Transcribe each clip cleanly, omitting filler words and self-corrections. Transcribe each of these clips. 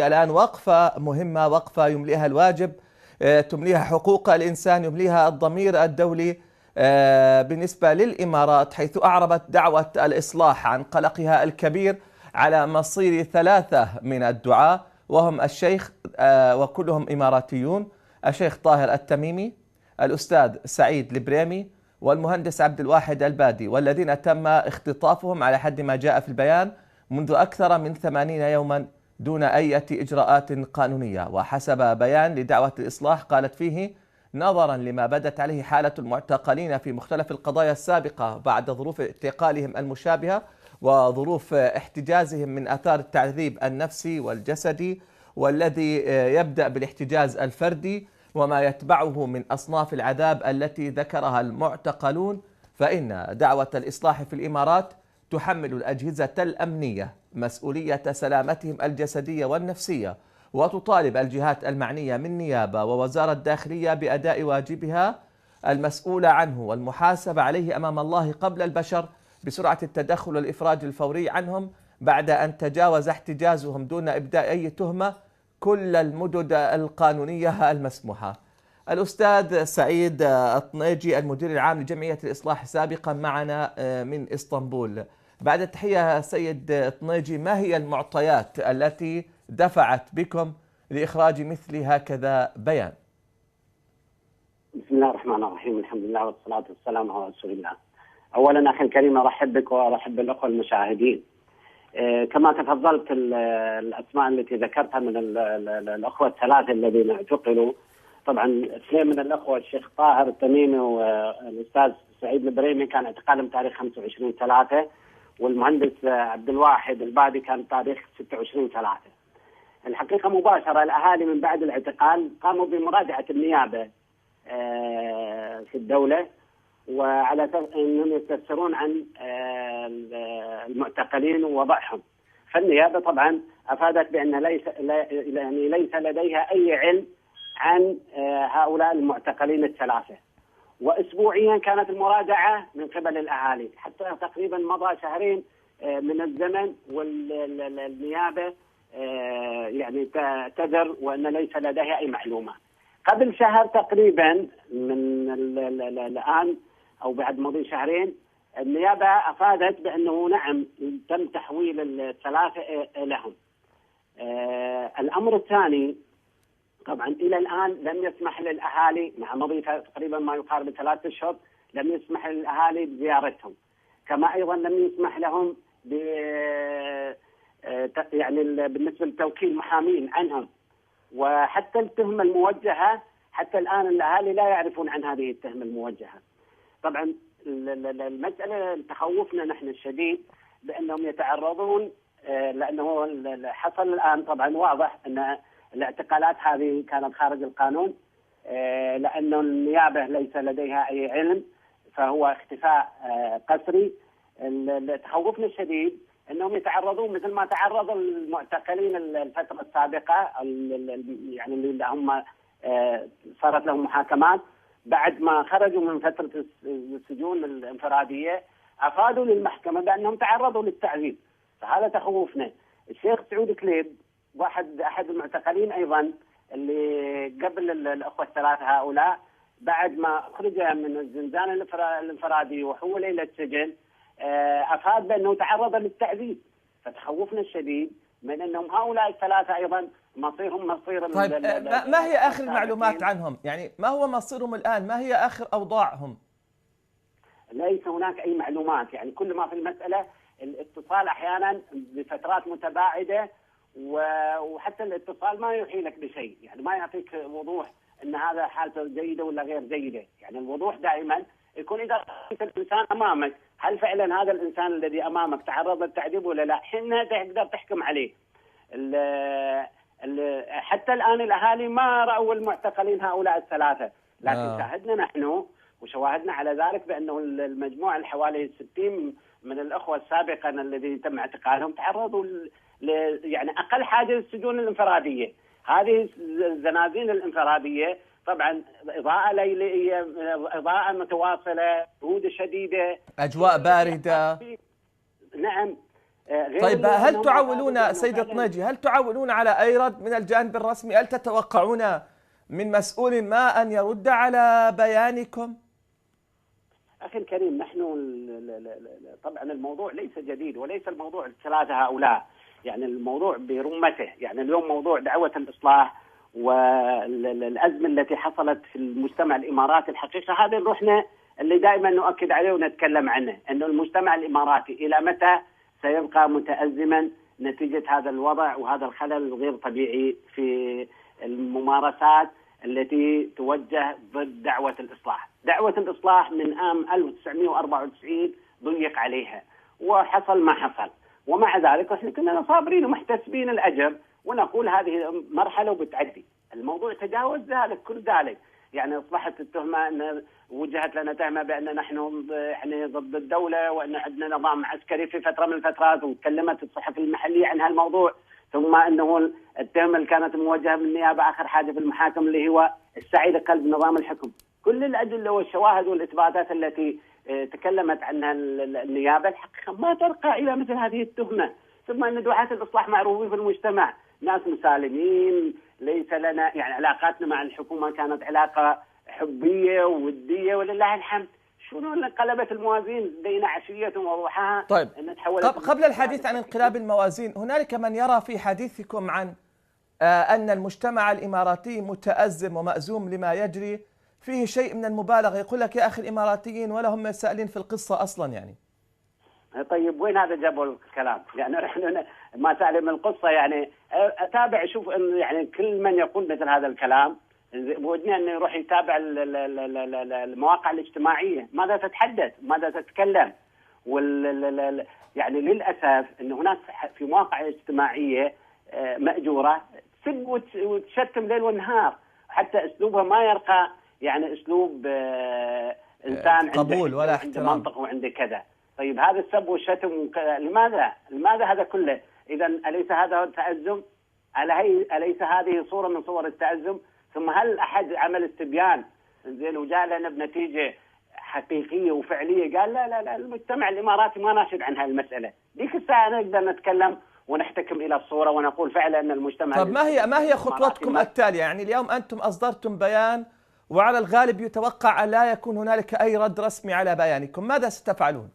الآن وقفة مهمة، وقفة يمليها الواجب، تمليها حقوق الإنسان، يمليها الضمير الدولي بالنسبة للإمارات، حيث أعربت دعوة الإصلاح عن قلقها الكبير على مصير ثلاثة من الدعاة، وهم الشيخ وكلهم إماراتيون: الشيخ طاهر التميمي، الأستاذ سعيد البريمي، والمهندس عبد الواحد البادي، والذين تم اختطافهم على حد ما جاء في البيان منذ أكثر من 80 يوما دون أي إجراءات قانونية. وحسب بيان لدعوة الإصلاح قالت فيه: نظرا لما بدت عليه حالة المعتقلين في مختلف القضايا السابقة بعد ظروف اعتقالهم المشابهة وظروف احتجازهم من آثار التعذيب النفسي والجسدي، والذي يبدأ بالاحتجاز الفردي وما يتبعه من أصناف العذاب التي ذكرها المعتقلون، فإن دعوة الإصلاح في الإمارات تحمل الأجهزة الأمنية مسؤولية سلامتهم الجسدية والنفسية، وتطالب الجهات المعنية من نيابة ووزارة الداخلية بأداء واجبها المسؤولة عنه والمحاسبة عليه أمام الله قبل البشر بسرعة التدخل والإفراج الفوري عنهم بعد أن تجاوز احتجازهم دون إبداء أي تهمة كل المدد القانونية المسموحة. الأستاذ سعيد الطنيجي، المدير العام لجمعية الإصلاح سابقا، معنا من إسطنبول. بعد التحية سيد طنيجي، ما هي المعطيات التي دفعت بكم لإخراج مثل هكذا بيان؟ بسم الله الرحمن الرحيم، الحمد لله والصلاة والسلام على رسول الله. أولا أخي الكريم، أرحب بك وأرحب بالأخوة المشاهدين. كما تفضلت، الأسماء التي ذكرتها من الأخوة الثلاثة الذين اعتقلوا، طبعا اثنين من الأخوة الشيخ طاهر التميمي والأستاذ سعيد البريمي كان اعتقالهم تاريخ 25/3، والمهندس عبد الواحد البادي كان تاريخ 26/3. الحقيقة مباشرة الأهالي من بعد الاعتقال قاموا بمراجعة النيابة في الدولة، وعلى أنهم يستفسرون عن المعتقلين ووضعهم. فالنيابة طبعا أفادت بأن ليس لديها أي علم عن هؤلاء المعتقلين الثلاثة. وأسبوعيا كانت المراجعة من قبل الأهالي، حتى تقريبا مضى شهرين من الزمن، والنيابة يعني تعتذر وأن ليس لديها أي معلومة. قبل شهر تقريبا من الآن أو بعد مضي شهرين، النيابة أفادت بأنه نعم تم تحويل الثلاثة لهم. الأمر الثاني، طبعا إلى الآن لم يسمح للأهالي، مع مضي تقريبا ما يقارب 3 أشهر، لم يسمح للأهالي بزيارتهم. كما أيضا لم يسمح لهم يعني بالنسبة لتوكيل محامين عنهم. وحتى التهمة الموجهة حتى الآن الأهالي لا يعرفون عن هذه التهمة الموجهة. طبعا المسألة تخوفنا نحن الشديد بأنهم يتعرضون، لأنه حصل الآن طبعا واضح أن الاعتقالات هذه كانت خارج القانون، لأن النيابة ليس لديها أي علم، فهو اختفاء قسري. تخوفنا الشديد أنهم يتعرضون مثل ما تعرض المعتقلين الفترة السابقة، يعني اللي هم صارت لهم محاكمات بعد ما خرجوا من فترة السجون الانفرادية، أفادوا للمحكمة بأنهم تعرضوا للتعذيب. فهذا تخوفنا. الشيخ سعود كليب أحد المعتقلين أيضا اللي قبل الأخوة الثلاثة هؤلاء، بعد ما خرج من الزنزان الانفرادي وحول إلى السجن، أفاد بأنه تعرض للتعذيب. فتخوفنا الشديد من أنهم هؤلاء الثلاثة أيضا مصيرهم مصير. طيب ما هي آخر المعلومات عنهم؟ يعني ما هو مصيرهم الآن؟ ما هي آخر أوضاعهم؟ ليس هناك أي معلومات. يعني كل ما في المسألة الاتصال أحيانا بفترات متباعدة، وحتى الاتصال ما يوحي لك بشيء، يعني ما يعطيك وضوح أن هذا حالته جيدة ولا غير جيدة. يعني الوضوح دائما يكون إذا رأيت الإنسان أمامك، هل فعلا هذا الإنسان الذي أمامك تعرض للتعذيب ولا لا، حينها تقدر تحكم عليه. حتى الآن الأهالي ما رأوا المعتقلين هؤلاء الثلاثة، لكن شاهدنا نحن وشواهدنا على ذلك بأنه المجموعة الحوالي 60 من الأخوة السابقا الذي تم اعتقالهم تعرضوا يعني أقل حاجة للسجون الانفرادية. هذه الزنازين الانفرادية طبعا إضاءة ليلية، إضاءة متواصلة، برودة شديدة، أجواء باردة. نعم. طيب هل تعولون سيد الطنيجي، هل تعولون على أي رد من الجانب الرسمي؟ هل تتوقعون من مسؤول ما أن يرد على بيانكم؟ أخي الكريم، نحن طبعا الموضوع ليس جديد، وليس الموضوع الثلاثة هؤلاء، يعني الموضوع برمته. يعني اليوم موضوع دعوة الإصلاح والأزمة التي حصلت في المجتمع الإماراتي، الحقيقة هذا روحنا اللي دائما نؤكد عليه ونتكلم عنه، أنه المجتمع الإماراتي إلى متى سيبقى متأزما نتيجة هذا الوضع وهذا الخلل الغير طبيعي في الممارسات التي توجه ضد دعوة الإصلاح. دعوة الإصلاح من عام 1994 ضيق عليها وحصل ما حصل، ومع ذلك احنا كنا صابرين ومحتسبين الأجر ونقول هذه مرحلة وبتعدي. الموضوع تجاوز ذلك كل ذلك، يعني أصبحت التهمة أن وجهت لنا تهمة بأن نحن يعني ضد الدولة وأن عندنا نظام عسكري في فترة من الفترات، وتكلمت الصحف المحلية عن هالموضوع، ثم أنه التهمة اللي كانت موجهة من النيابة آخر حاجة في المحاكم اللي هو السعي لقلب نظام الحكم. كل الأدلة والشواهد والإثباتات التي تكلمت عنها النيابة الحقيقة ما ترقى إلى مثل هذه التهمة. ثم أن دعاة الإصلاح معروفين في المجتمع، ناس مسالمين، ليس لنا يعني علاقاتنا مع الحكومة كانت علاقة حبية وودية ولله الحمد. شنو اللي انقلبت الموازين بين عشية وضحاها؟ طيب قبل الحديث عن انقلاب الموازين، هنالك من يرى في حديثكم عن أن المجتمع الإماراتي متأزم ومأزوم لما يجري فيه شيء من المبالغة، يقول لك يا أخي الإماراتيين ولا هم سائلين في القصة أصلا يعني. طيب وين هذا جابوا الكلام؟ يعني نحن ما سأل من القصة، يعني أتابع أشوف إن يعني كل من يقول مثل هذا الكلام بودني أنه يروح يتابع المواقع الاجتماعية ماذا تتحدث ماذا تتكلم. يعني للأسف أن هناك في مواقع اجتماعية مأجورة تسب وتشتم ليل ونهار، حتى أسلوبها ما يرقى يعني أسلوب إنسان قبول ولا احترام، عنده منطق وعنده كذا. طيب هذا السب والشتم لماذا هذا كله؟ إذا أليس هذا التأزم؟ أليس هذه صورة من صور التأزم؟ ثم هل أحد عمل استبيان زين وجاء لنا بنتيجة حقيقية وفعلية قال لا المجتمع الإماراتي ما ناشد عن هالمسألة؟ ديك الساعة نقدر نتكلم ونحتكم إلى الصورة ونقول فعلا أن المجتمع. طب ما هي خطوتكم التالية؟ يعني اليوم أنتم أصدرتم بيان وعلى الغالب يتوقع أن لا يكون هنالك أي رد رسمي على بيانكم، ماذا ستفعلون؟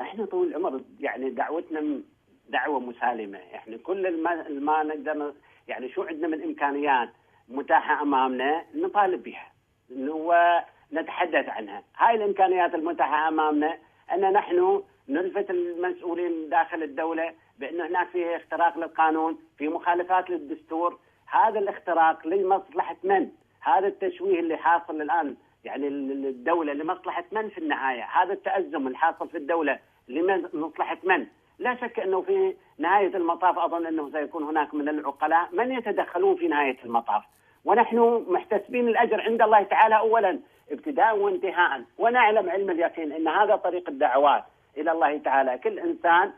احنا طول العمر يعني دعوتنا دعوة مسالمة، احنا كل ما نقدر يعني شو عندنا من إمكانيات متاحة أمامنا نطالب بها ونتحدث عنها. هاي الإمكانيات المتاحة أمامنا أن نحن نلفت المسؤولين داخل الدولة بأن هناك فيه اختراق للقانون، في مخالفات للدستور. هذا الاختراق لمصلحة من؟ هذا التشويه اللي حاصل الآن يعني الدولة لمصلحة من في النهاية؟ هذا التأزم الحاصل في الدولة لمصلحة من؟ لا شك أنه في نهاية المطاف أظن أنه سيكون هناك من العقلاء من يتدخلون في نهاية المطاف، ونحن محتسبين الأجر عند الله تعالى أولا ابتداء وانتهاء، ونعلم علم اليقين أن هذا طريق الدعوات إلى الله تعالى. كل إنسان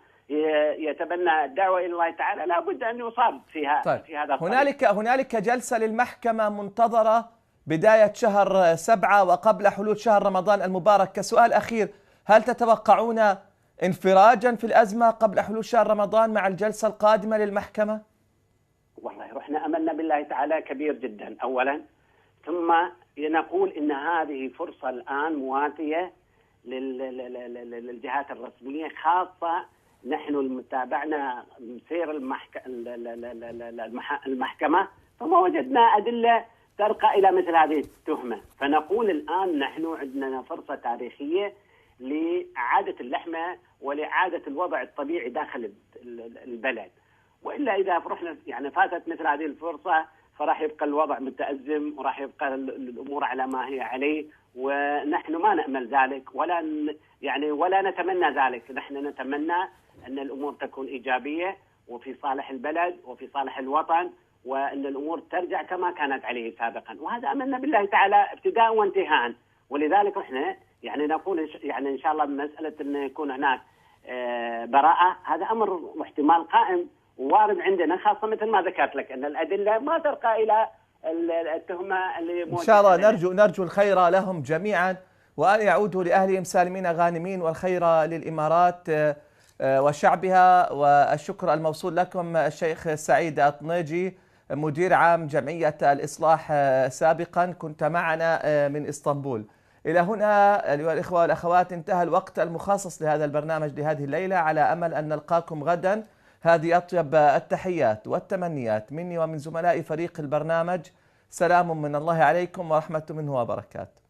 يتبنى الدعوة إلى الله تعالى لا بد أن يصاب فيها. طيب. في هذا الطريق. هنالك جلسة للمحكمة منتظرة بداية شهر 7 وقبل حلول شهر رمضان المبارك. كسؤال أخير، هل تتوقعون انفراجا في الأزمة قبل حلول شهر رمضان مع الجلسة القادمة للمحكمة؟ والله رحنا أملنا بالله تعالى كبير جدا أولا، ثم نقول إن هذه فرصة الآن مواتية للجهات الرسمية، خاصة نحن المتابعنا سير المحكمة فما وجدنا أدلة ترقى إلى مثل هذه التهمة. فنقول الآن نحن عندنا فرصة تاريخية لإعادة اللحمة ولإعادة الوضع الطبيعي داخل البلد، وإلا إذا رحنا يعني فاتت مثل هذه الفرصة فراح يبقى الوضع متأزم وراح يبقى الأمور على ما هي عليه، ونحن ما نأمل ذلك ولا نتمنى ذلك. نحن نتمنى أن الأمور تكون إيجابية وفي صالح البلد وفي صالح الوطن، وأن الأمور ترجع كما كانت عليه سابقا، وهذا أملنا بالله تعالى ابتداء وانتهاء. ولذلك احنا يعني نقول يعني إن شاء الله بمسألة أن يكون هناك براءة، هذا أمر واحتمال قائم ووارد عندنا، خاصة مثل ما ذكرت لك أن الأدلة ما ترقى إلى التهمة اللي إن شاء الله نرجو الخير لهم جميعا، وأن يعودوا لأهلهم سالمين غانمين، والخير للإمارات وشعبها. والشكر الموصول لكم الشيخ سعيد الطنيجي، مدير عام جمعية الإصلاح سابقا، كنت معنا من إسطنبول. إلى هنا أيها الإخوة والأخوات انتهى الوقت المخصص لهذا البرنامج لهذه الليلة، على أمل أن نلقاكم غدا. هذه أطيب التحيات والتمنيات مني ومن زملاء فريق البرنامج. سلام من الله عليكم ورحمة منه وبركاته.